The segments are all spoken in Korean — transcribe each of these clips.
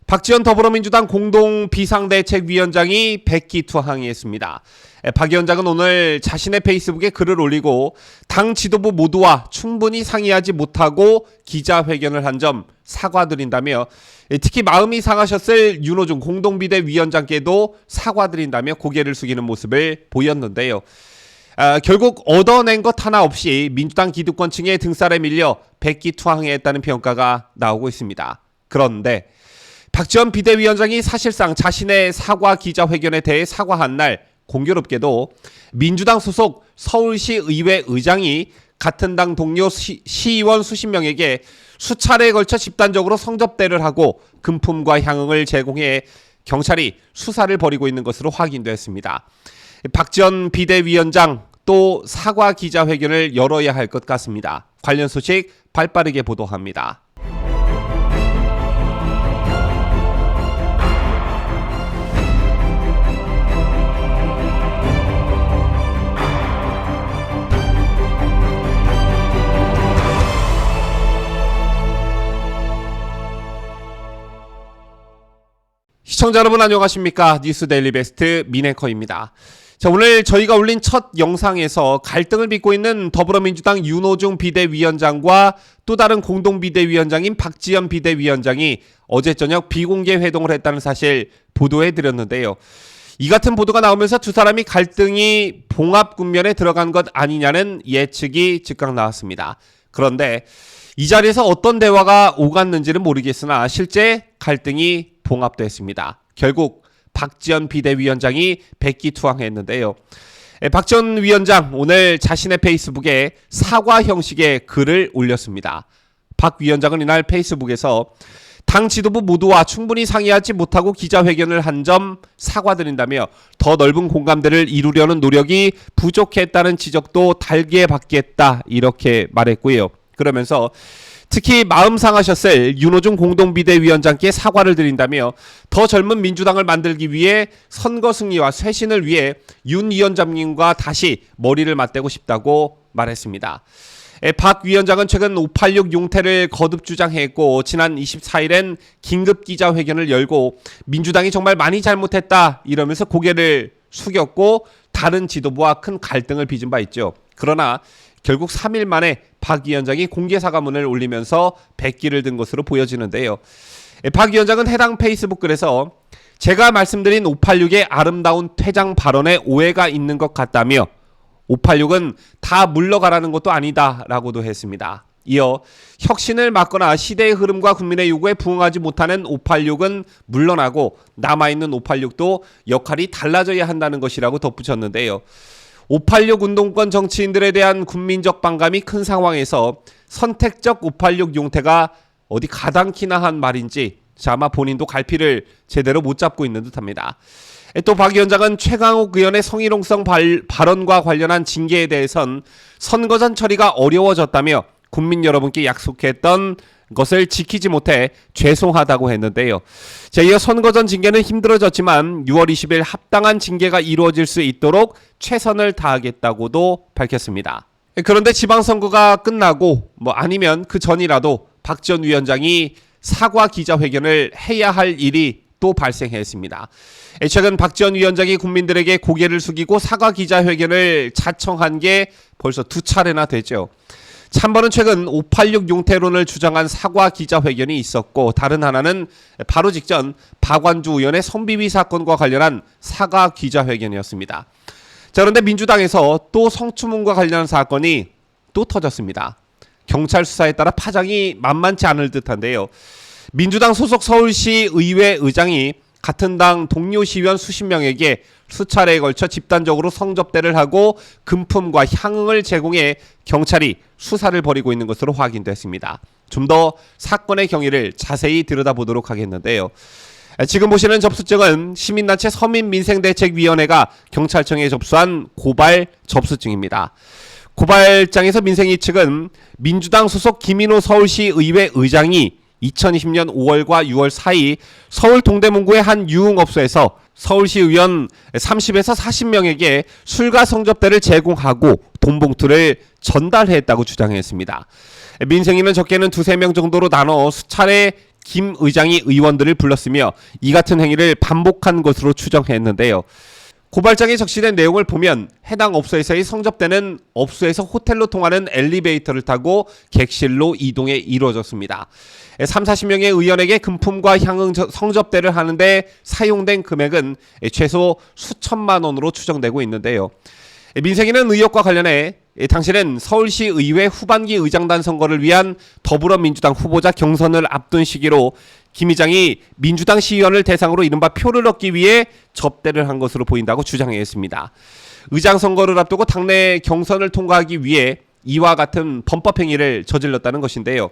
박지원 더불어민주당 공동 비상대책위원장이 백기투항했습니다. 박 위원장은 오늘 자신의 페이스북에 글을 올리고 당 지도부 모두와 충분히 상의하지 못하고 기자회견을 한 점 사과드린다며 특히 마음이 상하셨을 윤호중 공동비대위원장께도 사과드린다며 고개를 숙이는 모습을 보였는데요. 결국 얻어낸 것 하나 없이 민주당 기득권층의 등살에 밀려 백기투항했다는 평가가 나오고 있습니다. 그런데 박지원 비대위원장이 사실상 자신의 사과 기자회견에 대해 사과한 날 공교롭게도 민주당 소속 서울시 의회 의장이 같은 당 동료 시의원 수십 명에게 수차례에 걸쳐 집단적으로 성접대를 하고 금품과 향응을 제공해 경찰이 수사를 벌이고 있는 것으로 확인됐습니다. 박지원 비대위원장 또 사과 기자회견을 열어야 할 것 같습니다. 관련 소식 발빠르게 보도합니다. 시청자 여러분 안녕하십니까? 뉴스데일리 베스트 민앵커입니다. 자, 오늘 저희가 올린 첫 영상에서 갈등을 빚고 있는 더불어민주당 윤호중 비대위원장과 또 다른 공동비대위원장인 박지원 비대위원장이 어제 저녁 비공개 회동을 했다는 사실 보도해드렸는데요. 이 같은 보도가 나오면서 두 사람이 갈등이 봉합 국면에 들어간 것 아니냐는 예측이 즉각 나왔습니다. 그런데 이 자리에서 어떤 대화가 오갔는지는 모르겠으나 실제 갈등이 봉합됐습니다. 결국 박지원 비대위원장이 백기투항했는데요. 박지원 위원장 오늘 자신의 페이스북에 사과 형식의 글을 올렸습니다. 박 위원장은 이날 페이스북에서 당 지도부 모두와 충분히 상의하지 못하고 기자회견을 한 점 사과드린다며 더 넓은 공감대를 이루려는 노력이 부족했다는 지적도 달게 받겠다 이렇게 말했고요. 그러면서 특히 마음 상하셨을 윤호중 공동비대위원장께 사과를 드린다며 더 젊은 민주당을 만들기 위해 선거 승리와 쇄신을 위해 윤 위원장님과 다시 머리를 맞대고 싶다고 말했습니다. 박 위원장은 최근 586 용태를 거듭 주장했고 지난 24일엔 긴급 기자회견을 열고 민주당이 정말 많이 잘못했다 이러면서 고개를 숙였고 다른 지도부와 큰 갈등을 빚은 바 있죠. 그러나 결국 3일 만에 박 위원장이 공개사과문을 올리면서 백기를 든 것으로 보여지는데요. 박 위원장은 해당 페이스북 글에서 제가 말씀드린 586의 아름다운 퇴장 발언에 오해가 있는 것 같다며 586은 다 물러가라는 것도 아니다 라고도 했습니다. 이어 혁신을 막거나 시대의 흐름과 국민의 요구에 부응하지 못하는 586은 물러나고 남아있는 586도 역할이 달라져야 한다는 것이라고 덧붙였는데요. 586 운동권 정치인들에 대한 국민적 반감이 큰 상황에서 선택적 586 용태가 어디 가당키나 한 말인지 아마 본인도 갈피를 제대로 못 잡고 있는 듯합니다. 또 박 위원장은 최강욱 의원의 성희롱성 발언과 관련한 징계에 대해선 선거 전 처리가 어려워졌다며 국민 여러분께 약속했던 것을 지키지 못해 죄송하다고 했는데요. 자, 이어 선거 전 징계는 힘들어졌지만 6월 20일 합당한 징계가 이루어질 수 있도록 최선을 다하겠다고도 밝혔습니다. 그런데 지방선거가 끝나고 아니면 그 전이라도 박지원 위원장이 사과 기자회견을 해야 할 일이 또 발생했습니다. 최근 박지원 위원장이 국민들에게 고개를 숙이고 사과 기자회견을 자청한 게 벌써 두 차례나 됐죠. 참번은 최근 586 용태론을 주장한 사과 기자회견이 있었고 다른 하나는 바로 직전 박완주 의원의 성비위 사건과 관련한 사과 기자회견이었습니다. 자, 그런데 민주당에서 또 성추문과 관련한 사건이 또 터졌습니다. 경찰 수사에 따라 파장이 만만치 않을 듯한데요. 민주당 소속 서울시 의회 의장이 같은 당 동료 시의원 수십 명에게 수차례에 걸쳐 집단적으로 성접대를 하고 금품과 향응을 제공해 경찰이 수사를 벌이고 있는 것으로 확인됐습니다. 좀 더 사건의 경위를 자세히 들여다보도록 하겠는데요. 지금 보시는 접수증은 시민단체 서민민생대책위원회가 경찰청에 접수한 고발 접수증입니다. 고발장에서 민생위 측은 민주당 소속 김인호 서울시 의회 의장이 2020년 5월과 6월 사이 서울 동대문구의 한 유흥업소에서 서울시 의원 30에서 40명에게 술과 성접대를 제공하고 돈 봉투를 전달했다고 주장했습니다. 민생위는 적게는 두세 명 정도로 나눠 수차례 김 의장이 의원들을 불렀으며 이 같은 행위를 반복한 것으로 추정했는데요. 고발장에 적시된 내용을 보면 해당 업소에서의 성접대는 업소에서 호텔로 통하는 엘리베이터를 타고 객실로 이동해 이루어졌습니다. 30-40명의 의원에게 금품과 향응 성접대를 하는데 사용된 금액은 최소 수천만 원으로 추정되고 있는데요. 민생이는 의혹과 관련해 당시는 서울시 의회 후반기 의장단 선거를 위한 더불어민주당 후보자 경선을 앞둔 시기로 김 의장이 민주당 시의원을 대상으로 이른바 표를 얻기 위해 접대를 한 것으로 보인다고 주장했습니다. 의장 선거를 앞두고 당내 경선을 통과하기 위해 이와 같은 범법 행위를 저질렀다는 것인데요.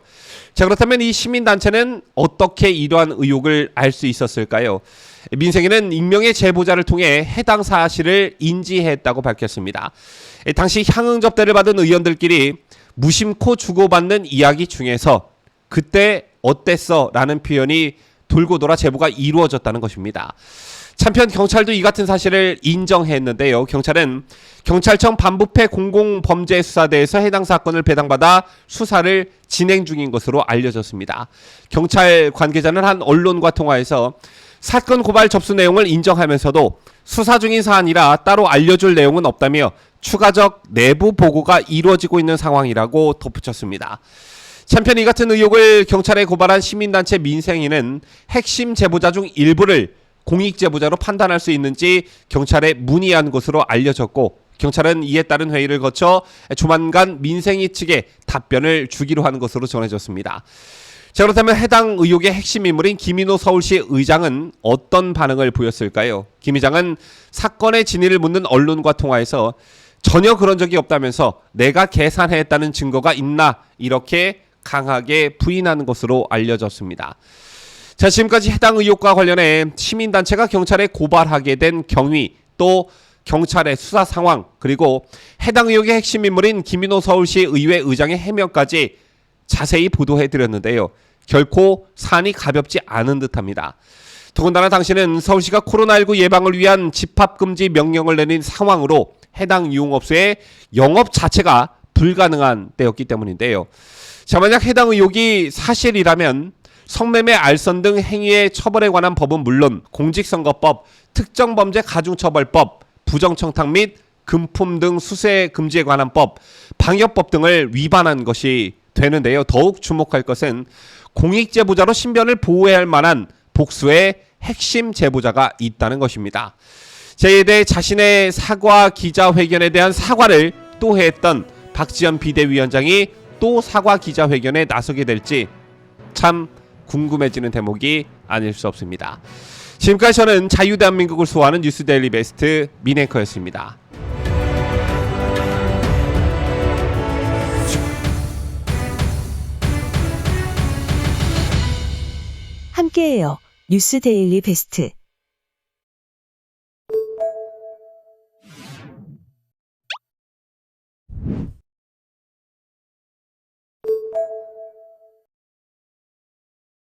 자, 그렇다면 이 시민단체는 어떻게 이러한 의혹을 알 수 있었을까요? 민생이는 익명의 제보자를 통해 해당 사실을 인지했다고 밝혔습니다. 당시 향응 접대를 받은 의원들끼리 무심코 주고받는 이야기 중에서 그때 어땠어? 라는 표현이 돌고 돌아 제보가 이루어졌다는 것입니다. 한편 경찰도 이 같은 사실을 인정했는데요. 경찰은 경찰청 반부패 공공범죄수사대에서 해당 사건을 배당받아 수사를 진행 중인 것으로 알려졌습니다. 경찰 관계자는 한 언론과 통화에서 사건 고발 접수 내용을 인정하면서도 수사 중인 사안이라 따로 알려줄 내용은 없다며 추가적 내부 보고가 이루어지고 있는 상황이라고 덧붙였습니다. 한편 이 같은 의혹을 경찰에 고발한 시민단체 민생위는 핵심 제보자 중 일부를 공익제보자로 판단할 수 있는지 경찰에 문의한 것으로 알려졌고 경찰은 이에 따른 회의를 거쳐 조만간 민생위 측에 답변을 주기로 한 것으로 전해졌습니다. 자, 그렇다면 해당 의혹의 핵심 인물인 김인호 서울시 의장은 어떤 반응을 보였을까요? 김 의장은 사건의 진위를 묻는 언론과 통화에서 전혀 그런 적이 없다면서 내가 계산했다는 증거가 있나 이렇게 강하게 부인하는 것으로 알려졌습니다. 자, 지금까지 해당 의혹과 관련해 시민단체가 경찰에 고발하게 된 경위, 또 경찰의 수사 상황, 그리고 해당 의혹의 핵심 인물인 김인호 서울시 의회 의장의 해명까지 자세히 보도해드렸는데요. 결코 사안이 가볍지 않은 듯합니다. 더군다나 당시는 서울시가 코로나19 예방을 위한 집합금지 명령을 내린 상황으로 해당 유흥업소의 영업 자체가 불가능한 때였기 때문인데요. 자, 만약 해당 의혹이 사실이라면 성매매, 알선 등 행위의 처벌에 관한 법은 물론 공직선거법, 특정범죄 가중처벌법, 부정청탁 및 금품 등 수세 금지에 관한 법, 방역법 등을 위반한 것이 되는데요. 더욱 주목할 것은 공익제보자로 신변을 보호해야 할 만한 복수의 핵심 제보자가 있다는 것입니다. 이에 대해 자신의 사과 기자회견에 대한 사과를 또 했던 박지원 비대위원장이 또 사과 기자회견에 나서게 될지 참 궁금해지는 대목이 아닐 수 없습니다. 지금까지 저는 자유대한민국을 수호하는 뉴스데일리 베스트 민앵커였습니다. 함께해요. 뉴스데일리 베스트.